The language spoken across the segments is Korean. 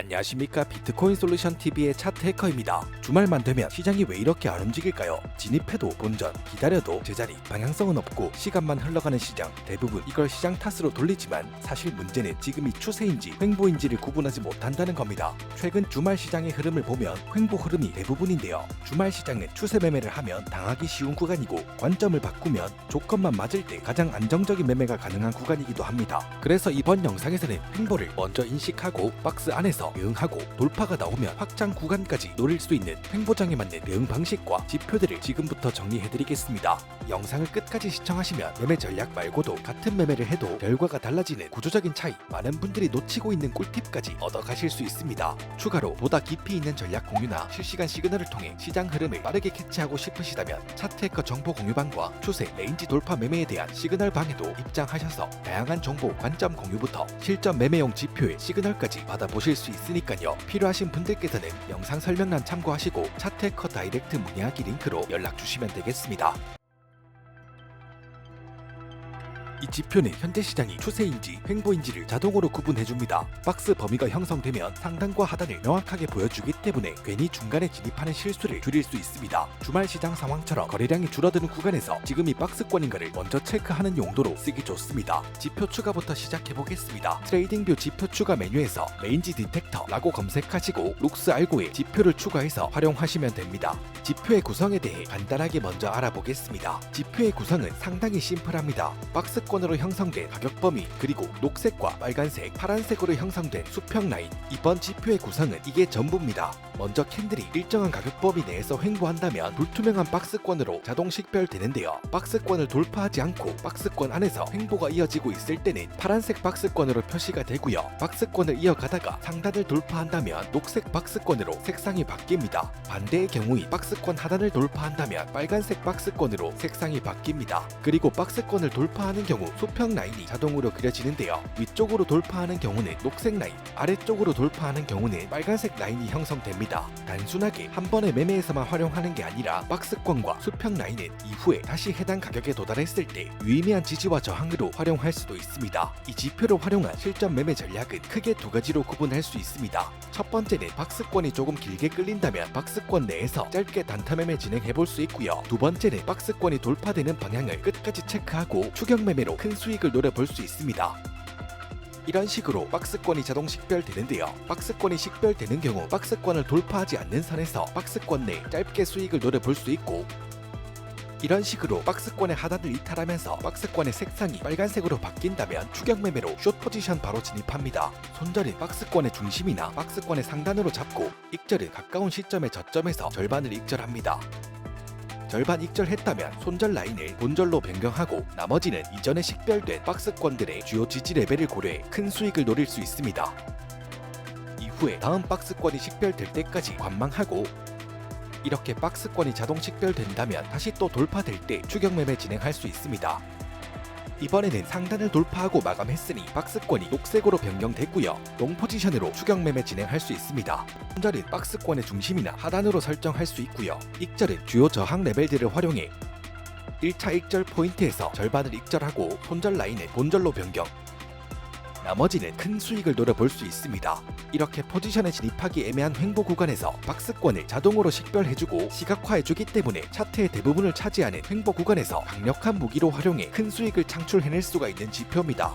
안녕하십니까. 비트코인 솔루션 TV의 차트 해커입니다. 주말만 되면 시장이 왜 이렇게 안 움직일까요? 진입해도 본전, 기다려도 제자리, 방향성은 없고 시간만 흘러가는 시장. 대부분 이걸 시장 탓으로 돌리지만 사실 문제는 지금이 추세인지 횡보인지를 구분하지 못한다는 겁니다. 최근 주말 시장의 흐름을 보면 횡보 흐름이 대부분인데요. 주말 시장은 추세 매매를 하면 당하기 쉬운 구간이고 관점을 바꾸면 조건만 맞을 때 가장 안정적인 매매가 가능한 구간이기도 합니다. 그래서 이번 영상에서는 횡보를 먼저 인식하고 박스 안에서 대응하고 돌파가 나오면 확장 구간까지 노릴 수 있는 횡보장에 맞는 대응 방식과 지표들을 지금부터 정리해드리겠습니다. 영상을 끝까지 시청하시면 매매 전략 말고도 같은 매매를 해도 결과가 달라지는 구조적인 차이, 많은 분들이 놓치고 있는 꿀팁까지 얻어가실 수 있습니다. 추가로 보다 깊이 있는 전략 공유나 실시간 시그널을 통해 시장 흐름을 빠르게 캐치하고 싶으시다면 차트 해커 정보 공유방과 추세, 레인지 돌파 매매에 대한 시그널 방에도 입장하셔서 다양한 정보, 관점 공유부터 실전 매매용 지표의 시그널까지 받아보실 수 있으니까요. 필요하신 분들께서는 영상 설명란 참고하시고 차트 해커 다이렉트 문의하기 링크로 연락 주시면 되겠습니다. 이 지표는 현재 시장이 추세인지 횡보인지를 자동으로 구분해줍니다. 박스 범위가 형성되면 상단과 하단을 명확하게 보여주기 때문에 괜히 중간에 진입하는 실수를 줄일 수 있습니다. 주말 시장 상황처럼 거래량이 줄어드는 구간에서 지금이 박스권인가를 먼저 체크하는 용도로 쓰기 좋습니다. 지표 추가부터 시작해보겠습니다. 트레이딩뷰 지표 추가 메뉴에서 레인지 디텍터라고 검색하시고 룩스 알고에 지표를 추가해서 활용하시면 됩니다. 지표의 구성에 대해 간단하게 먼저 알아보겠습니다. 지표의 구성은 상당히 심플합니다. 박스권으로 형성된 가격 범위, 그리고 녹색과 빨간색, 파란색으로 형성된 수평 라인. 이번 지표의 구성은 이게 전부입니다. 먼저 캔들이 일정한 가격 범위 내에서 횡보한다면 불투명한 박스권으로 자동 식별되는데요. 박스권을 돌파하지 않고 박스권 안에서 횡보가 이어지고 있을 때는 파란색 박스권으로 표시가 되고요. 박스권을 이어가다가 상단을 돌파한다면 녹색 박스권으로 색상이 바뀝니다. 반대의 경우에 박스권 하단을 돌파한다면 빨간색 박스권으로 색상이 바뀝니다. 그리고 박스권을 돌파하는 경우 수평 라인이 자동으로 그려지는데요. 위쪽으로 돌파하는 경우는 녹색 라인, 아래쪽으로 돌파하는 경우는 빨간색 라인이 형성됩니다. 단순하게 한 번의 매매에서만 활용하는 게 아니라 박스권과 수평 라인은 이후에 다시 해당 가격에 도달했을 때 유의미한 지지와 저항으로 활용할 수도 있습니다. 이 지표를 활용한 실전 매매 전략은 크게 두 가지로 구분할 수 있습니다. 첫 번째는 박스권이 조금 길게 끌린다면 박스권 내에서 짧게 단타 매매 진행해볼 수 있고요. 두 번째는 박스권이 돌파되는 방향을 끝까지 체크하고 추격 매매로 큰 수익을 노려볼 수 있습니다. 이런 식으로 박스권이 자동 식별되는데요. 박스권이 식별되는 경우 박스권을 돌파하지 않는 선에서 박스권 내 짧게 수익을 노려볼 수 있고, 이런 식으로 박스권의 하단을 이탈하면서 박스권의 색상이 빨간색으로 바뀐다면 추격 매매로 숏 포지션 바로 진입합니다. 손절은 박스권의 중심이나 박스권의 상단으로 잡고, 익절은 가까운 시점의 저점에서 절반을 익절합니다. 절반 익절했다면 손절 라인을 본절로 변경하고 나머지는 이전에 식별된 박스권들의 주요 지지 레벨을 고려해 큰 수익을 노릴 수 있습니다. 이후에 다음 박스권이 식별될 때까지 관망하고, 이렇게 박스권이 자동 식별된다면 다시 또 돌파될 때 추격 매매 진행할 수 있습니다. 이번에는 상단을 돌파하고 마감했으니 박스권이 녹색으로 변경됐고요. 롱 포지션으로 추격 매매 진행할 수 있습니다. 손절은 박스권의 중심이나 하단으로 설정할 수 있고요. 익절은 주요 저항 레벨들을 활용해 1차 익절 포인트에서 절반을 익절하고 손절 라인을 본절로 변경, 나머지는 큰 수익을 노려볼 수 있습니다. 이렇게 포지션에 진입하기 애매한 횡보 구간에서 박스권을 자동으로 식별해주고 시각화해주기 때문에 차트의 대부분을 차지하는 횡보 구간에서 강력한 무기로 활용해 큰 수익을 창출해낼 수가 있는 지표입니다.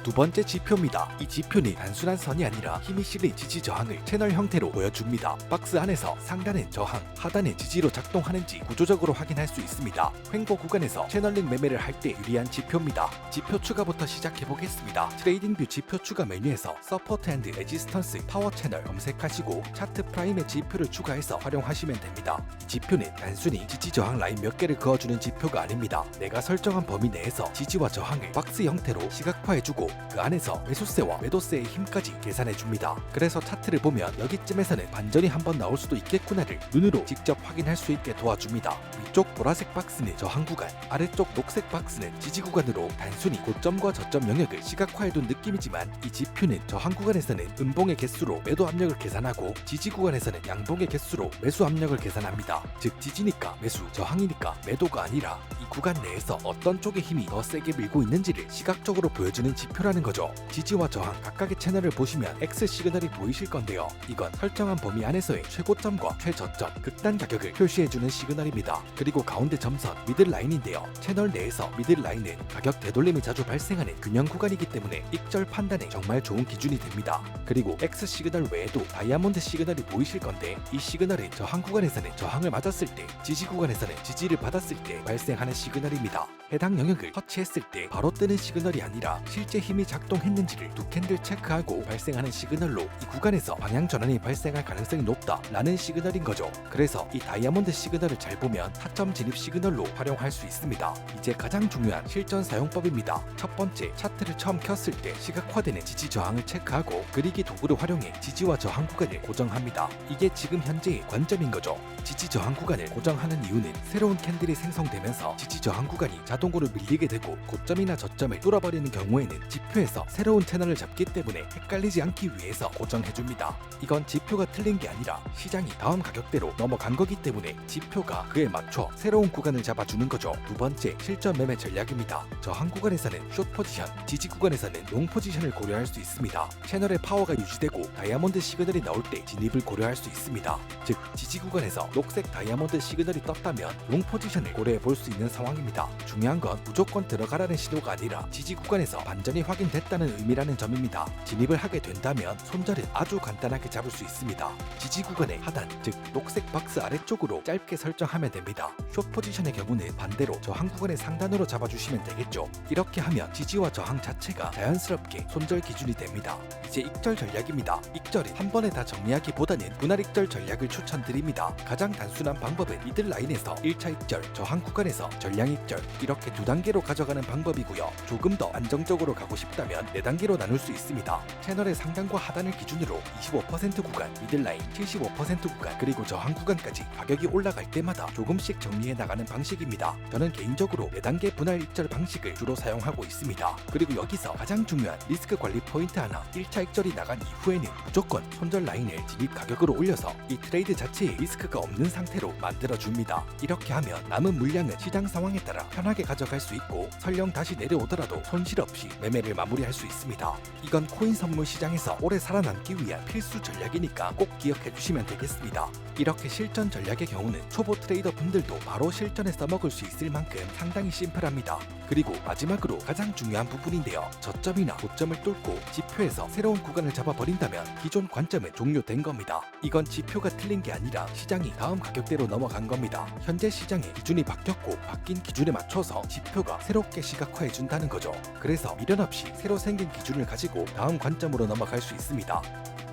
두 번째 지표입니다. 이 지표는 단순한 선이 아니라 힘이 실린 지지 저항을 채널 형태로 보여줍니다. 박스 안에서 상단의 저항, 하단의 지지로 작동하는지 구조적으로 확인할 수 있습니다. 횡보 구간에서 채널링 매매를 할 때 유리한 지표입니다. 지표 추가부터 시작해보겠습니다. 트레이딩뷰 지표 추가 메뉴에서 서포트 앤드 레지스턴스 파워 채널 검색하시고 차트 프라임의 지표를 추가해서 활용하시면 됩니다. 이 지표는 단순히 지지 저항 라인 몇 개를 그어주는 지표가 아닙니다. 내가 설정한 범위 내에서 지지와 저항을 박스 형태로 시각화해주고 그 안에서 매수세와 매도세의 힘까지 계산해줍니다. 그래서 차트를 보면 여기쯤에서는 반전이 한번 나올 수도 있겠구나를 눈으로 직접 확인할 수 있게 도와줍니다. 위쪽 보라색 박스는 저항 구간, 아래쪽 녹색 박스는 지지 구간으로 단순히 고점과 저점 영역을 시각화해둔 느낌이지만 이 지표는 저항 구간에서는 음봉의 개수로 매도 압력을 계산하고 지지 구간에서는 양봉의 개수로 매수 압력을 계산합니다. 즉 지지니까 매수, 저항이니까 매도가 아니라 이 구간 내에서 어떤 쪽의 힘이 더 세게 밀고 있는지를 시각적으로 보여주는 지표 지표라는 거죠. 지지와 저항 각각의 채널을 보시면 X 시그널이 보이실 건데요. 이건 설정한 범위 안에서의 최고점과 최저점, 극단 가격을 표시해주는 시그널입니다. 그리고 가운데 점선 미들라인인데요. 채널 내에서 미들라인은 가격 되돌림이 자주 발생하는 균형 구간이기 때문에 익절 판단에 정말 좋은 기준이 됩니다. 그리고 X 시그널 외에도 다이아몬드 시그널이 보이실 건데 이 시그널은 저항 구간에서는 저항을 맞았을 때, 지지 구간에서는 지지를 받았을 때 발생하는 시그널입니다. 해당 영역을 터치했을 때 바로 뜨는 시그널이 아니라 실제 힘이 작동했는지를 두 캔들 체크하고 발생하는 시그널로 이 구간에서 방향 전환이 발생할 가능성이 높다라는 시그널인 거죠. 그래서 이 다이아몬드 시그널을 잘 보면 타점 진입 시그널로 활용할 수 있습니다. 이제 가장 중요한 실전 사용법입니다. 첫 번째, 차트를 처음 켰을 때 시각화되는 지지 저항을 체크하고 그리기 도구를 활용해 지지와 저항 구간을 고정합니다. 이게 지금 현재의 관점인 거죠. 지지 저항 구간을 고정하는 이유는 새로운 캔들이 생성되면서 지지 저항 구간이 자동으로 밀리게 되고 고점이나 저점을 뚫어버리는 경우에는 지표에서 새로운 채널을 잡기 때문에 헷갈리지 않기 위해서 고정해줍니다. 이건 지표가 틀린 게 아니라 시장이 다음 가격대로 넘어간 거기 때문에 지표가 그에 맞춰 새로운 구간을 잡아주는 거죠. 두 번째, 실전 매매 전략입니다. 저항 구간에서는 숏 포지션, 지지 구간에서는 롱 포지션을 고려할 수 있습니다. 채널의 파워가 유지되고 다이아몬드 시그널이 나올 때 진입을 고려할 수 있습니다. 즉, 지지 구간에서 녹색 다이아몬드 시그널이 떴다면 롱 포지션을 고려해 볼 수 있는 상황입니다. 중요한 건 무조건 들어가라는 신호가 아니라 지지 구간에서 반전이 확인됐다는 의미라는 점입니다. 진입을 하게 된다면 손절은 아주 간단하게 잡을 수 있습니다. 지지 구간의 하단, 즉 녹색 박스 아래쪽으로 짧게 설정하면 됩니다. 숏 포지션의 경우는 반대로 저항 구간의 상단으로 잡아주시면 되겠죠. 이렇게 하면 지지와 저항 자체가 자연스럽게 손절 기준이 됩니다. 이제 익절 전략입니다. 익절은 한 번에 다 정리하기보다는 분할 익절 전략을 추천드립니다. 가장 단순한 방법은 미들라인에서 1차 익절, 저항 구간에서 전량 익절 이렇게 두 단계로 가져가는 방법이고요. 조금 더 안정적으로 가고 싶다면 4단계로 나눌 수 있습니다. 채널의 상단과 하단을 기준으로 25% 구간, 미들라인 75% 구간, 그리고 저항 구간까지 가격이 올라갈 때마다 조금씩 정리해 나가는 방식입니다. 저는 개인적으로 4단계 분할 익절 방식을 주로 사용하고 있습니다. 그리고 여기서 가장 중요한 리스크 관리 포인트 하나, 1차 익절이 나간 이후에는 무조건 손절 라인을 진입 가격으로 올려서 이 트레이드 자체에 리스크가 없는 상태로 만들어줍니다. 이렇게 하면 남은 물량은 시장 상황에 따라 편하게 가져갈 수 있고 설령 다시 내려오더라도 손실 없이 매매를 마무리할 수 있습니다. 이건 코인 선물 시장에서 오래 살아남기 위한 필수 전략이니까 꼭 기억해 주시면 되겠습니다. 이렇게 실전 전략의 경우는 초보 트레이더 분들도 바로 실전에 써먹을 수 있을 만큼 상당히 심플합니다. 그리고 마지막으로 가장 중요한 부분인데요. 저점이나 고점을 뚫고 지표에서 새로운 구간을 잡아버린다면 기존 관점은 종료된 겁니다. 이건 지표가 틀린 게 아니라 시장이 다음 가격대로 넘어간 겁니다. 현재 시장의 기준이 바뀌었고 바뀐 기준에 맞춰서 지표가 새롭게 시각화해 준다는 거죠. 그래서 미련 없이 새로 생긴 기준을 가지고 다음 관점으로 넘어갈 수 있습니다.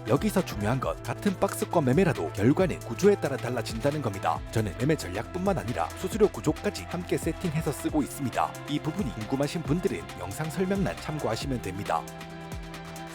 여기서 중요한 건 같은 박스권 매매라도 결과는 구조에 따라 달라진다는 겁니다. 저는 매매 전략뿐만 아니라 수수료 구조까지 함께 세팅해서 쓰고 있습니다. 이 부분이 궁금하신 분들은 영상 설명란 참고하시면 됩니다.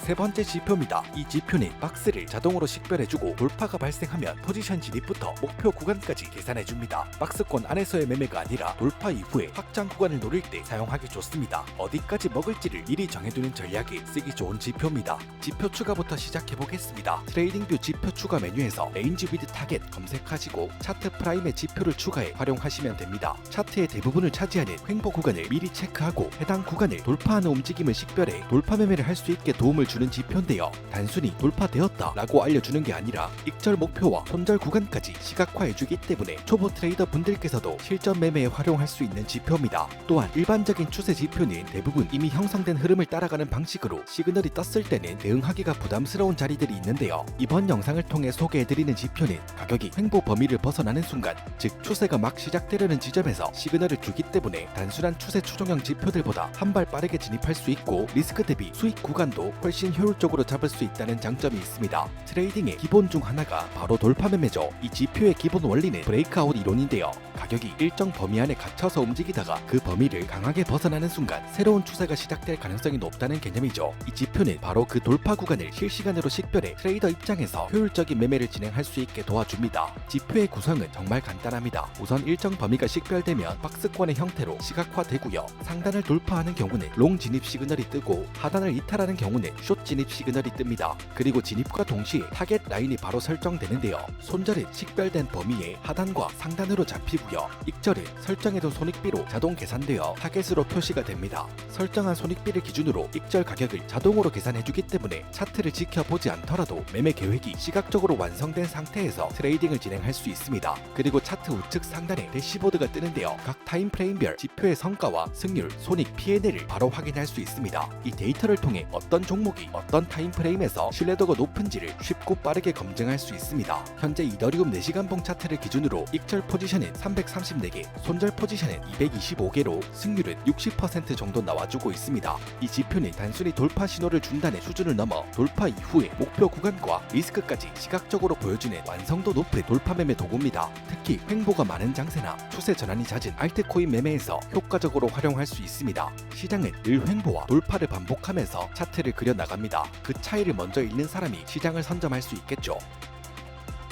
세 번째 지표입니다. 이 지표는 박스를 자동으로 식별해주고 돌파가 발생하면 포지션 진입부터 목표 구간까지 계산해줍니다. 박스권 안에서의 매매가 아니라 돌파 이후에 확장 구간을 노릴 때 사용하기 좋습니다. 어디까지 먹을지를 미리 정해두는 전략에 쓰기 좋은 지표입니다. 지표 추가부터 시작해보겠습니다. 트레이딩뷰 지표 추가 메뉴에서 레인지 위드 타겟 검색하시고 차트 프라임의 지표를 추가해 활용하시면 됩니다. 차트의 대부분을 차지하는 횡보 구간을 미리 체크하고 해당 구간을 돌파하는 움직임을 식별해 돌파 매매를 할 수 있게 도움을 주는 지표인데요. 단순히 돌파되었다 라고 알려주는 게 아니라 익절 목표와 손절 구간까지 시각화해주기 때문에 초보 트레이더 분들께서도 실전 매매에 활용할 수 있는 지표입니다. 또한 일반적인 추세 지표는 대부분 이미 형성된 흐름을 따라가는 방식으로 시그널이 떴을 때는 대응하기가 부담스러운 자리들이 있는데요. 이번 영상을 통해 소개해드리는 지표는 가격이 횡보 범위를 벗어나는 순간, 즉 추세가 막 시작되려는 지점에서 시그널을 주기 때문에 단순한 추세 추종형 지표들보다 한 발 빠르게 진입할 수 있고 리스크 대비 수익 구간도 훨씬 효율적으로 잡을 수 있다는 장점이 있습니다. 트레이딩의 기본 중 하나가 바로 돌파 매매죠. 이 지표의 기본 원리는 브레이크아웃 이론인데요. 가격이 일정 범위 안에 갇혀서 움직이다가 그 범위를 강하게 벗어나는 순간 새로운 추세가 시작될 가능성이 높다는 개념이죠. 이 지표는 바로 그 돌파 구간을 실시간으로 식별해 트레이더 입장에서 효율적인 매매를 진행할 수 있게 도와줍니다. 지표의 구성은 정말 간단합니다. 우선 일정 범위가 식별되면 박스권의 형태로 시각화되고요. 상단을 돌파하는 경우는 롱 진입 시그널이 뜨고 하단을 이탈하는 경우는 숏 진입 시그널이 뜹니다. 그리고 진입과 동시에 타겟 라인이 바로 설정되는데요. 손절은 식별된 범위의 하단과 상단으로 잡히고요. 익절은 설정해둔 손익비로 자동 계산되어 타겟으로 표시가 됩니다. 설정한 손익비를 기준으로 익절 가격을 자동으로 계산해주기 때문에 차트를 지켜보지 않더라도 매매 계획이 시각적으로 완성된 상태에서 트레이딩을 진행할 수 있습니다. 그리고 차트 우측 상단에 대시보드가 뜨는데요. 각 타임프레임별 지표의 성과와 승률, 손익, P&L을 바로 확인할 수 있습니다. 이 데이터를 통해 어떤 종목이 어떤 타임프레임에서 신뢰도가 높은지를 쉽고 빠르게 검증할 수 있습니다. 현재 이더리움 4시간봉 차트를 기준으로 익절 포지션은 334개, 손절 포지션은 225개로 승률은 60% 정도 나와주고 있습니다. 이 지표는 단순히 돌파 신호를 준다는 수준을 넘어 돌파 이후의 목표 구간과 리스크까지 시각적으로 보여주는 완성도 높은 돌파 매매 도구입니다. 특히 횡보가 많은 장세나 추세 전환이 잦은 알트코인 매매에서 효과적으로 활용할 수 있습니다. 시장은 늘 횡보와 돌파를 반복하면서 차트를 그려나갑니다. 그 차이를 먼저 읽는 사람이 시장을 선점할 수 있겠죠.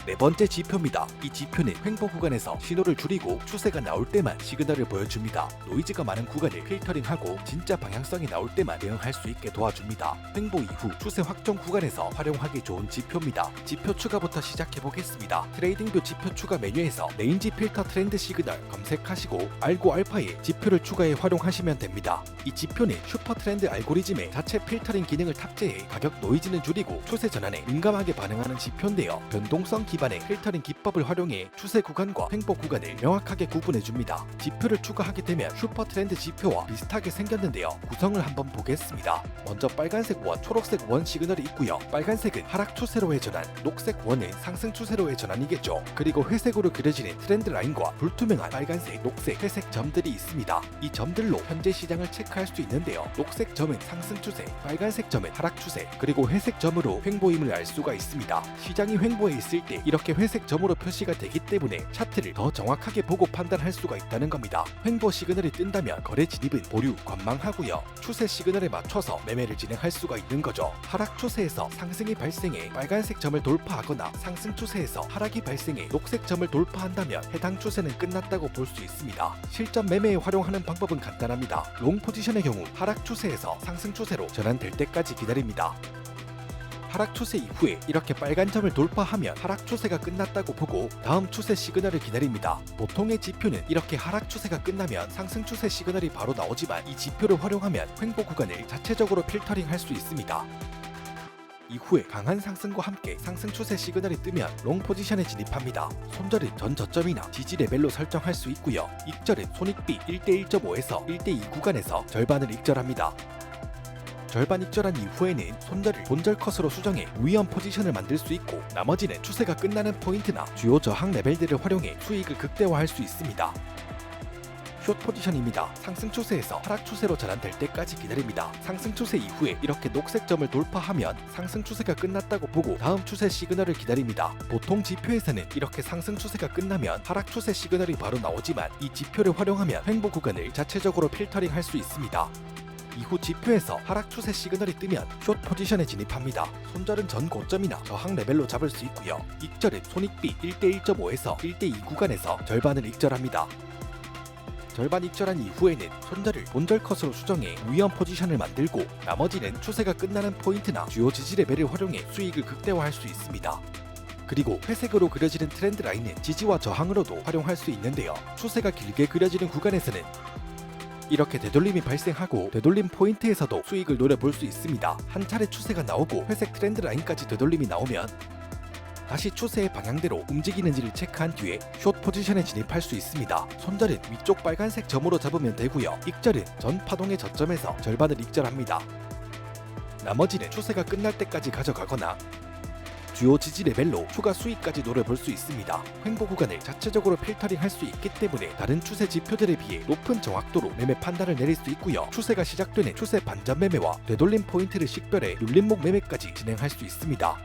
네 번째 지표입니다. 이 지표는 횡보 구간에서 신호를 줄이고 추세가 나올 때만 시그널을 보여줍니다. 노이즈가 많은 구간을 필터링하고 진짜 방향성이 나올 때만 대응할 수 있게 도와줍니다. 횡보 이후 추세 확정 구간에서 활용하기 좋은 지표입니다. 지표 추가부터 시작해 보겠습니다. 트레이딩뷰 지표 추가 메뉴에서 레인지 필터 트렌드 시그널 검색하시고 알고 알파에 지표를 추가해 활용하시면 됩니다. 이 지표는 슈퍼 트렌드 알고리즘에 자체 필터링 기능을 탑재해 가격 노이즈는 줄이고 추세 전환에 민감하게 반응하는 지표인데요. 변동성 기반의 필터링 기법을 활용해 추세 구간과 횡보 구간을 명확하게 구분해줍니다. 지표를 추가하게 되면 슈퍼 트렌드 지표와 비슷하게 생겼는데요. 구성을 한번 보겠습니다. 먼저 빨간색 원, 초록색 원 시그널이 있고요. 빨간색은 하락 추세로의 전환, 녹색 원은 상승 추세로의 전환이겠죠. 그리고 회색으로 그려지는 트렌드 라인과 불투명한 빨간색, 녹색, 회색 점들이 있습니다. 이 점들로 현재 시장을 체크할 수 있는데요. 녹색 점은 상승 추세, 빨간색 점은 하락 추세, 그리고 회색 점으로 횡보임을 알 수가 있습니다. 시장이 횡보해 있을 때 이렇게 회색 점으로 표시가 되기 때문에 차트를 더 정확하게 보고 판단할 수가 있다는 겁니다. 횡보 시그널이 뜬다면 거래 진입은 보류, 관망하고요. 추세 시그널에 맞춰서 매매를 진행할 수가 있는 거죠. 하락 추세에서 상승이 발생해 빨간색 점을 돌파하거나 상승 추세에서 하락이 발생해 녹색 점을 돌파한다면 해당 추세는 끝났다고 볼 수 있습니다. 실전 매매에 활용하는 방법은 간단합니다. 롱 포지션의 경우 하락 추세에서 상승 추세로 전환될 때까지 기다립니다. 하락 추세 이후에 이렇게 빨간 점을 돌파하면 하락 추세가 끝났다고 보고 다음 추세 시그널을 기다립니다. 보통의 지표는 이렇게 하락 추세가 끝나면 상승 추세 시그널이 바로 나오지만 이 지표를 활용하면 횡보 구간을 자체적으로 필터링할 수 있습니다. 이후에 강한 상승과 함께 상승 추세 시그널이 뜨면 롱 포지션에 진입합니다. 손절은 전 저점이나 지지 레벨로 설정할 수 있고요. 익절은 손익비 1대 1.5에서 1대 2 구간에서 절반을 익절합니다. 절반 익절한 이후에는 손절을 본절 컷으로 수정해 우위험 포지션을 만들 수 있고 나머지는 추세가 끝나는 포인트나 주요 저항 레벨들을 활용해 수익을 극대화할 수 있습니다. 숏 포지션입니다. 상승 추세에서 하락 추세로 전환될 때까지 기다립니다. 상승 추세 이후에 이렇게 녹색 점을 돌파하면 상승 추세가 끝났다고 보고 다음 추세 시그널을 기다립니다. 보통 지표에서는 이렇게 상승 추세가 끝나면 하락 추세 시그널이 바로 나오지만 이 지표를 활용하면 횡보 구간을 자체적으로 필터링할 수 있습니다. 이후 지표에서 하락 추세 시그널이 뜨면 숏 포지션에 진입합니다. 손절은 전 고점이나 저항 레벨로 잡을 수 있고요. 익절은 손익비 1대 1.5에서 1대 2 구간에서 절반을 익절합니다. 절반 익절한 이후에는 손절을 본절 컷으로 수정해 우위험 포지션을 만들고 나머지는 추세가 끝나는 포인트나 주요 지지 레벨을 활용해 수익을 극대화할 수 있습니다. 그리고 회색으로 그려지는 트렌드 라인은 지지와 저항으로도 활용할 수 있는데요. 추세가 길게 그려지는 구간에서는 이렇게 되돌림이 발생하고 되돌림 포인트에서도 수익을 노려볼 수 있습니다. 한 차례 추세가 나오고 회색 트렌드 라인까지 되돌림이 나오면 다시 추세의 방향대로 움직이는지를 체크한 뒤에 숏 포지션에 진입할 수 있습니다. 손절은 위쪽 빨간색 점으로 잡으면 되고요. 익절은 전 파동의 저점에서 절반을 익절합니다. 나머지는 추세가 끝날 때까지 가져가거나 주요 지지 레벨로 추가 수익까지 노려볼 수 있습니다. 횡보 구간을 자체적으로 필터링할 수 있기 때문에 다른 추세 지표들에 비해 높은 정확도로 매매 판단을 내릴 수 있고요. 추세가 시작되는 추세 반전 매매와 되돌림 포인트를 식별해 눌림목 매매까지 진행할 수 있습니다.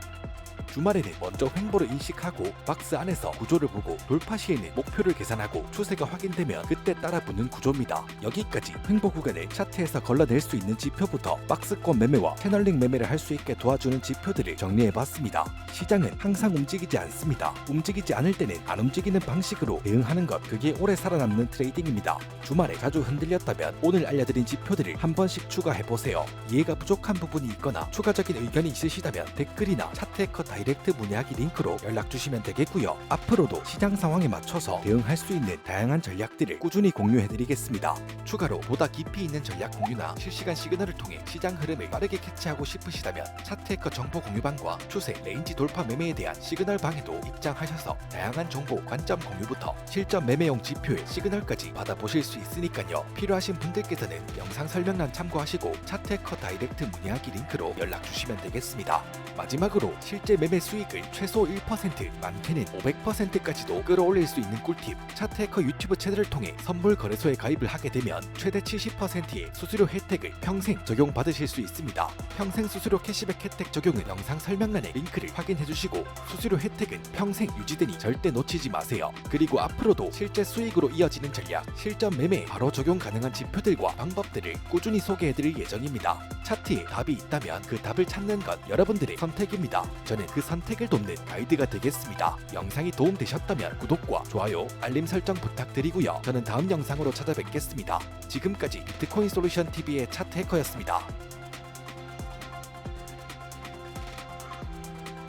주말에는 먼저 횡보를 인식하고 박스 안에서 구조를 보고 돌파 시에는 목표를 계산하고 추세가 확인되면 그때 따라 붙는 구조입니다. 여기까지 횡보 구간을 차트에서 걸러낼 수 있는 지표부터 박스권 매매와 채널링 매매를 할 수 있게 도와주는 지표들을 정리해봤습니다. 시장은 항상 움직이지 않습니다. 움직이지 않을 때는 안 움직이는 방식으로 대응하는 것, 그게 오래 살아남는 트레이딩입니다. 주말에 자주 흔들렸다면 오늘 알려드린 지표들을 한 번씩 추가해보세요. 이해가 부족한 부분이 있거나 추가적인 의견이 있으시다면 댓글이나 차트해커 다이렉트 문의하기 링크로 연락주시면 되겠고요. 앞으로도 시장 상황에 맞춰서 대응할 수 있는 다양한 전략들을 꾸준히 공유해드리겠습니다. 추가로 보다 깊이 있는 전략 공유나 실시간 시그널을 통해 시장 흐름을 빠르게 캐치하고 싶으시다면 차트해커 정보 공유방과 추세, 레인지 돌파 매매에 대한 시그널 방에도 입장하셔서 다양한 정보, 관점 공유부터 실전 매매용 지표의 시그널까지 받아보실 수 있으니까요. 필요하신 분들께서는 영상 설명란 참고하시고 차트해커 다이렉트 문의하기 링크로 연락 주시면 되겠습니다. 마지막으로 실제 매매 수익을 최소 1%, 많게는 500%까지도 끌어올릴 수 있는 꿀팁, 차트해커 유튜브 채널을 통해 선물 거래소에 가입을 하게 되면 최대 70%의 수수료 혜택을 평생 적용받으실 수 있습니다. 평생 수수료 캐시백 혜택 적용은 영상 설명란의 링크를 확인해주시고 수수료 혜택은 평생 유지되니 절대 놓치지 마세요. 그리고 앞으로도 실제 수익으로 이어지는 전략, 실전 매매에 바로 적용 가능한 지표들과 방법들을 꾸준히 소개해드릴 예정입니다. 차트에 답이 있다면 그 답을 찾는 건 여러분들의 선택입니다. 저는 그 선택을 돕는 가이드가 되겠습니다. 영상이 도움되셨다면 구독과 좋아요, 알림 설정 부탁드리고요. 저는 다음 영상으로 찾아뵙겠습니다. 지금까지 비트코인 솔루션 TV의 차트 해커였습니다.